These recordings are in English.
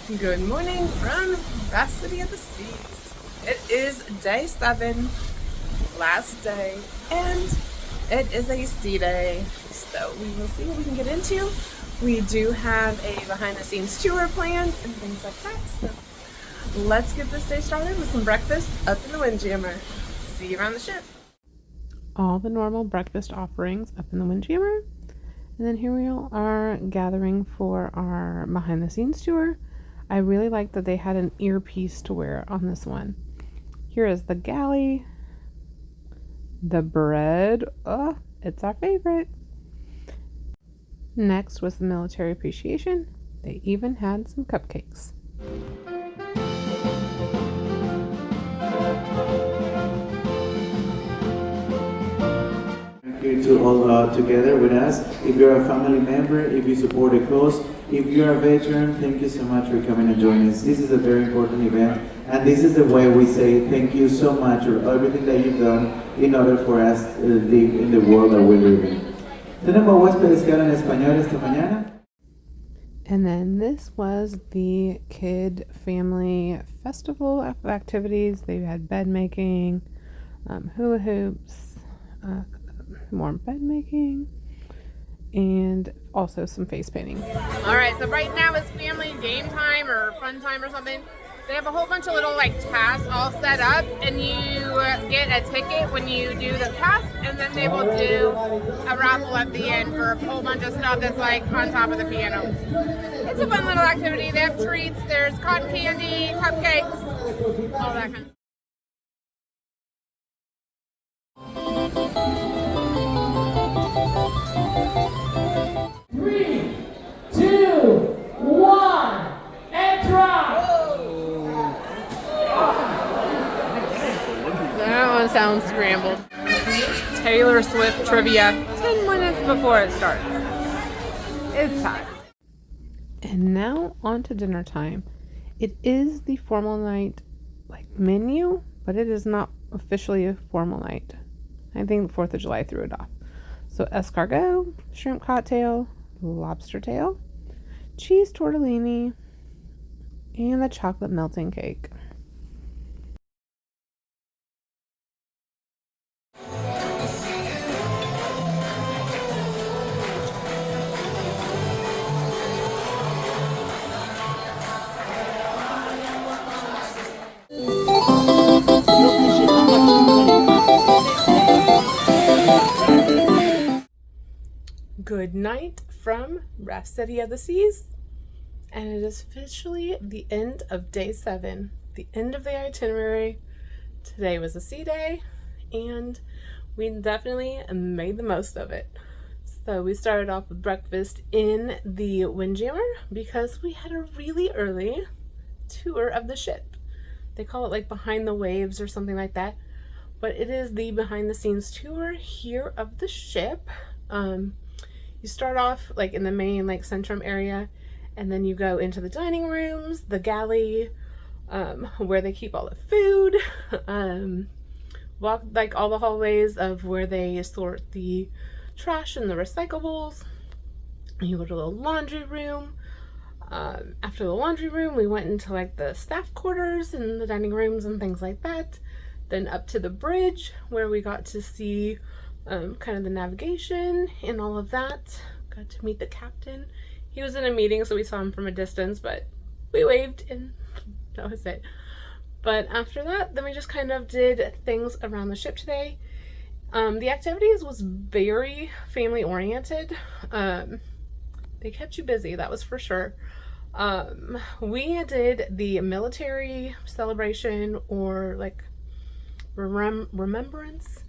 Good morning from Rhapsody of the Seas. It is day 7, last day, and it is a sea day. So we will see what we can get into. We do have a behind the scenes tour planned and things like that. So let's get this day started with some breakfast up in the Windjammer. See you around the ship. All the normal breakfast offerings up in the Windjammer. And then here we all are gathering for our behind the scenes tour. I really like that they had an earpiece to wear on this one. Here is the galley, the bread, oh, it's our favorite. Next was the military appreciation. They even had some cupcakes. Here to all together with us. If you're a family member, if you support a cause, if you're a veteran, thank you so much for coming and joining us. This is a very important event, and this is the way we say thank you so much for everything that you've done in order for us to live in the world that we live in. Tenemos huéspedes que hablan español esta mañana. And then this was the kid family festival of activities. They had bed making, hula hoops, more bed making, and also some face painting. All right, so right now it's family game time or fun time or something. They have a whole bunch of little like tasks all set up, and you get a ticket when you do the task, and then they will do a raffle at the end for a whole bunch of stuff that's like on top of the piano. It's a fun little activity. They have treats, there's cotton candy, cupcakes, all that kind of stuff. 3, 2, 1, and drop! That one sounds scrambled. Taylor Swift trivia 10 minutes before it starts. It's time. And now on to dinner time. It is the formal night menu, but it is not officially a formal night. I think the 4th of July threw it off. So escargot, shrimp cocktail, lobster tail, cheese tortellini, and the chocolate melting cake. Good night from Rhapsody of the Seas, and it is officially the end of day 7, the end of the itinerary. Today was a sea day, and we definitely made the most of it. So we started off with breakfast in the Windjammer because we had a really early tour of the ship. They call it like behind the waves or something like that, but it is the behind the scenes tour here of the ship. You start off like in the main centrum area, and then you go into the dining rooms, the galley, where they keep all the food, walk all the hallways of where they sort the trash and the recyclables. You go to the laundry room. After the laundry room, we went into the staff quarters and the dining rooms and things like that. Then up to the bridge where we got to see kind of the navigation and all of that. Got to meet the captain. He was in a meeting, so we saw him from a distance, but we waved and that was it. But after that, then we just kind of did things around the ship today. The activities was very family oriented. They kept you busy, that was for sure. We did the military celebration or remembrance.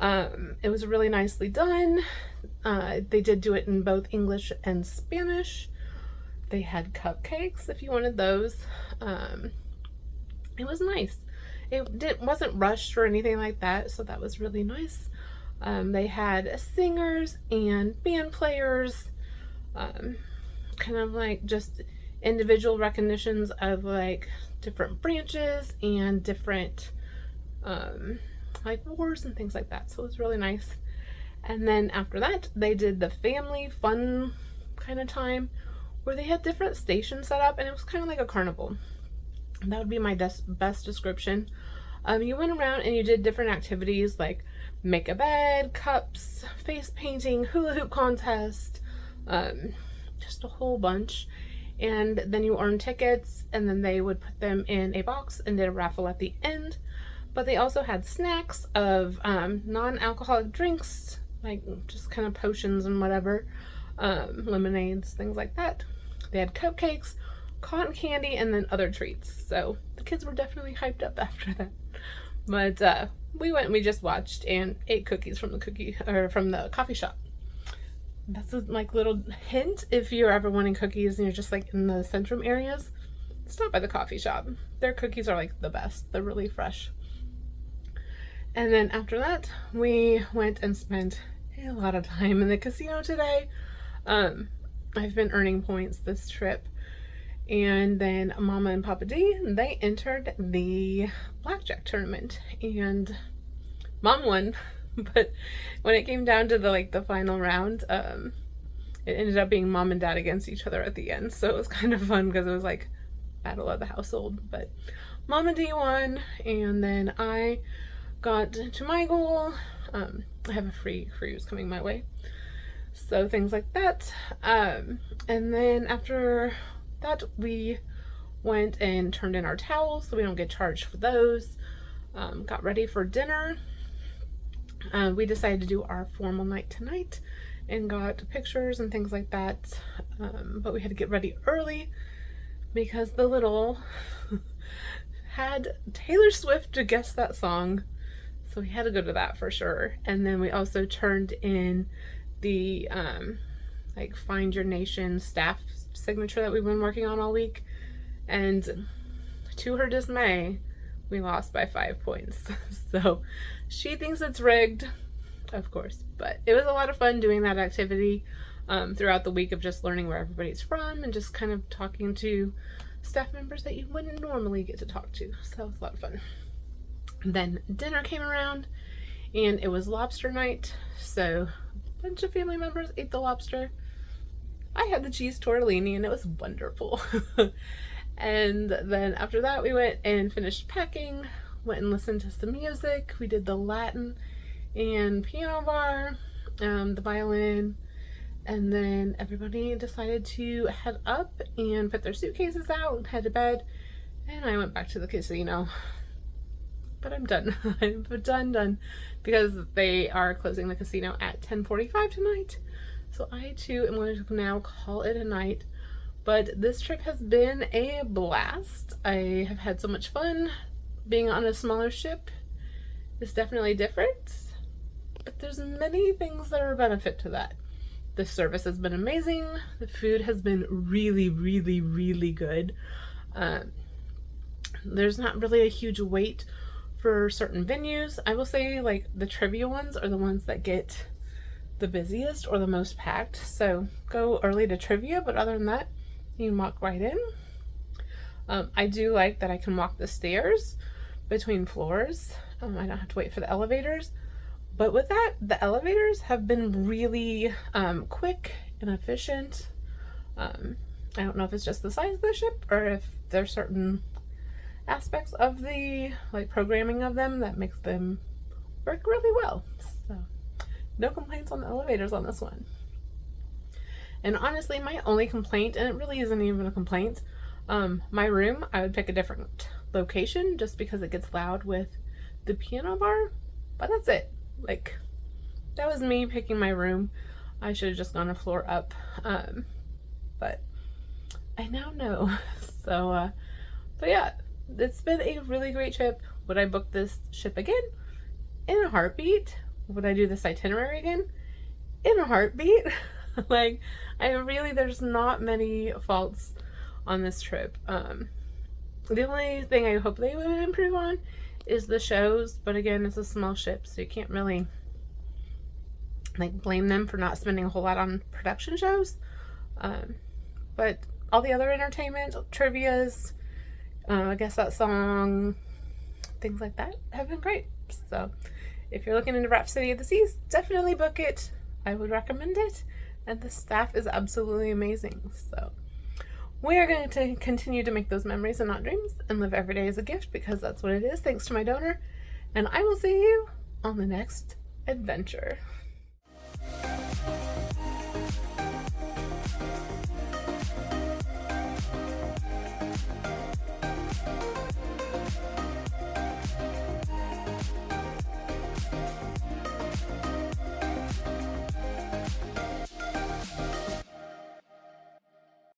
It was really nicely done. They did do it in both English and Spanish. They had cupcakes if you wanted those. It was nice. It wasn't rushed or anything like that, so that was really nice. They had singers and band players, kind of just individual recognitions of different branches and different wars and things like that, so it was really nice. And then after that, they did the family fun kind of time where they had different stations set up, and it was kind of like a carnival. That would be my best description. You went around and you did different activities like make a bed, cups, face painting, hula hoop contest, just a whole bunch. And then you earned tickets, and then they would put them in a box and did a raffle at the end. But they also had snacks of non-alcoholic drinks, like just kind of potions and whatever, lemonades, things like that. They had cupcakes, cotton candy, and then other treats. So the kids were definitely hyped up after that. But we went and we just watched and ate cookies from the coffee shop. That's a like little hint if you're ever wanting cookies and you're just like in the Centrum areas, stop by the coffee shop. Their cookies are like the best. They're really fresh. And then after that, we went and spent a lot of time in the casino today. I've been earning points this trip. And then Mama and Papa D, they entered the blackjack tournament, and Mom won. But when it came down to the final round, it ended up being Mom and Dad against each other at the end. So it was kind of fun because it was like battle of the household. But Mom and D won, and then I got to my goal. I have a free cruise coming my way, so things like that. And then after that, we went and turned in our towels so we don't get charged for those. Got ready for dinner. We decided to do our formal night tonight and got pictures and things like that. But we had to get ready early because the little had Taylor Swift to guess that song. So we had to go to that for sure. And then we also turned in the Find Your Nation staff signature that we've been working on all week. And to her dismay, we lost by 5 points. So she thinks it's rigged, of course. But it was a lot of fun doing that activity throughout the week of just learning where everybody's from and just kind of talking to staff members that you wouldn't normally get to talk to. So it was a lot of fun. Then dinner came around and it was lobster night. So a bunch of family members ate the lobster. I had the cheese tortellini and it was wonderful. And then after that we went and finished packing, went and listened to some music. We did the Latin and piano bar, the violin, and then everybody decided to head up and put their suitcases out and head to bed. And I went back to the casino. But I'm done. I'm done because they are closing the casino at 10:45 tonight. So I too am going to now call it a night. But this trip has been a blast. I have had so much fun. Being on a smaller ship is definitely different, but there's many things that are a benefit to that. The service has been amazing. The food has been really, really, really good. There's not really a huge wait for certain venues. I will say like the trivia ones are the ones that get the busiest or the most packed. So go early to trivia, but other than that, you can walk right in. I do like that I can walk the stairs between floors. I don't have to wait for the elevators. But with that, the elevators have been really quick and efficient. I don't know if it's just the size of the ship or if there's certain aspects of the programming of them that makes them work really well. So no complaints on the elevators on this one. And honestly, my only complaint, and it really isn't even a complaint, my room, I would pick a different location just because it gets loud with the piano bar, but that's it. Like, that was me picking my room. I should have just gone a floor up, but I now know. So, but yeah, it's been a really great trip. Would I book this ship again? In a heartbeat. Would I do this itinerary again? In a heartbeat. Like, there's not many faults on this trip. The only thing I hope they would improve on is the shows, but again, it's a small ship, so you can't really blame them for not spending a whole lot on production shows. But all the other entertainment, trivias, I guess that song, things like that have been great. So if you're looking into Rhapsody of the Seas, definitely book it. I would recommend it. And the staff is absolutely amazing. So We are going to continue to make those memories and not dreams and live every day as a gift, because that's what it is, thanks to my donor. And I will see you on the next adventure.